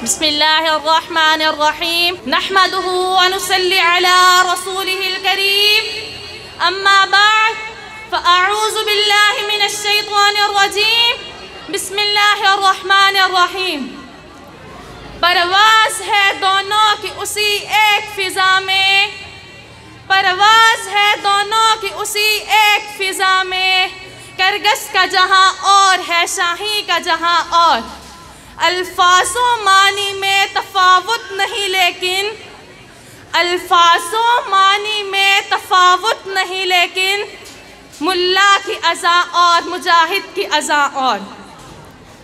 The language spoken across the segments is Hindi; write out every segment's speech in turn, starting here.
बिस्मिल्लाहिर्रहमानिर्रहीम नहमदुहु व नुसल्ली अला रसूलिहिल करीम अम्मा बाद फ़अऊज़ु बिल्लाहि मिनश शैतानिर रजीम बिस्मिल्लाहिर्रहमानिर्रहीम। परवाज़ है दोनों की उसी एक फ़िज़ा में, परवाज़ है दोनों की उसी एक फ़िज़ा में, करगस का जहाँ और है शाही का जहाँ और। अल्फाज़ों मानी में तफ़ावुत नहीं लेकिन, अल्फाज़ों मानी में तफ़ावुत नहीं लेकिन, मुल्ला की अज़ा और मुजाहिद की अज़ा और।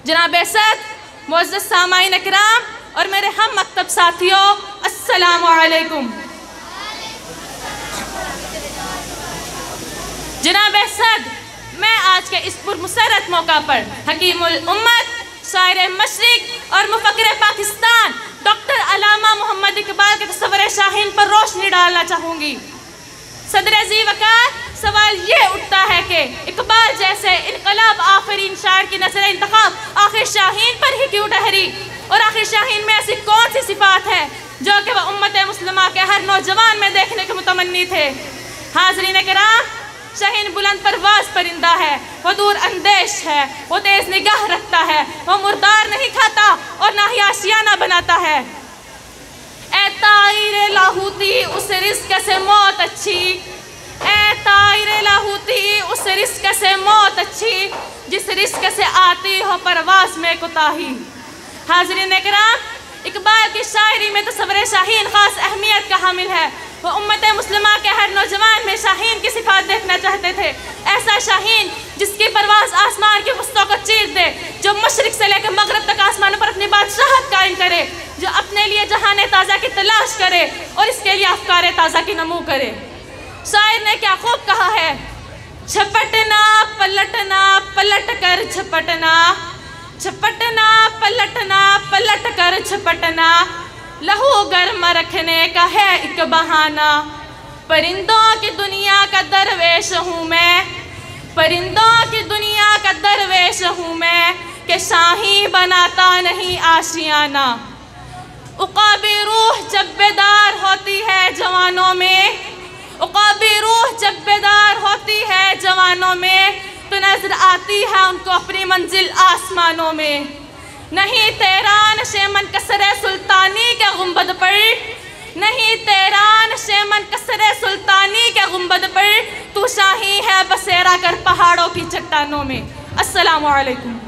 जनाब सद मुअज़्ज़ज़ सामाईन इकराम और मेरे हम मकतब साथियों, अस्सलामु अलैकुम। जनाब सद मैं आज के इस पुरमसरत मौका पर हकीमुल उम्मत, शायर मशरिक और मुफक्किर पाकिस्तान डॉक्टर अल्लामा मोहम्मद इकबाल के तस्वुर शाहीन पर रोशनी डालना चाहूँगी। सदर जी वकार सवाल ये उठता है कि इकबाल जैसे इनकलाब आफरीन शायर की नज़र इंतखाब आखिर शाहीन पर ही क्यों ठहरी, और आखिर शाहीन में ऐसी कौन सी सिफात है जो कि वह उम्मत मुस्लिमा के हर नौजवान में देखने के मुतमन्नी थे। हाज़रीन किराम, शाहीन बुलंद परवाज़ परिंदा है, वो दूर अंदेश है, वो तेज़ निगाह रखता है, वो मुर्दार नहीं खाता और ना ही आशियाना बनाता है। ए ताइरे लाहूती उस रिस्क से मौत अच्छी, ए ताइरे लाहूती उस रिस्क से मौत अच्छी, जिस रिस्क से आती हो परवाज़ में कोताही। हाज़रीन किराम, इकबाल की शायरी में तस्वुर शाहीन ख़ास अहमियत का हामिल है। वो उम्मत मुस्लिमा के हर नौजवान में शाहीन की सिफात देखना चाहते थे। ऐसा शाहीन जिसकी परवाज़ आसमान के वस्तों को चीर दे, जो मशरिक से लेकर मगरब तक आसमानों पर अपनी बादशाहत कायम करे, जो अपने लिए जहान ताज़ा की तलाश करे और इसके लिए अफ़कार ताज़ा की नमू करे। शायर ने क्या खूब कहा है, झपटना पलटना पलट कर झपटना, झपटना पलटना पलट कर झपटना, लहू गर्म रखने का है एक बहाना। परिंदों की दुनिया का दरवेश हूँ मैं, परिंदों की दुनिया का दरवेश हूँ मैं, कि शाही बनाता नहीं आशियाना। उक़ाबी रूह जब बेदार होती है जवानों में, उक़ाबी रूह जब बेदार होती है जवानों में, तो नजर आती है उनको अपनी मंजिल आसमानों में। नहीं तेरान शेमन कसरे सुल्तानी के गुंबद पर, नहीं तेरान शेमन कसरे सुल्तानी के गुंबद पर, तू शाही है बसेरा कर पहाड़ों की चट्टानों में। अस्सलामु अलैकुम।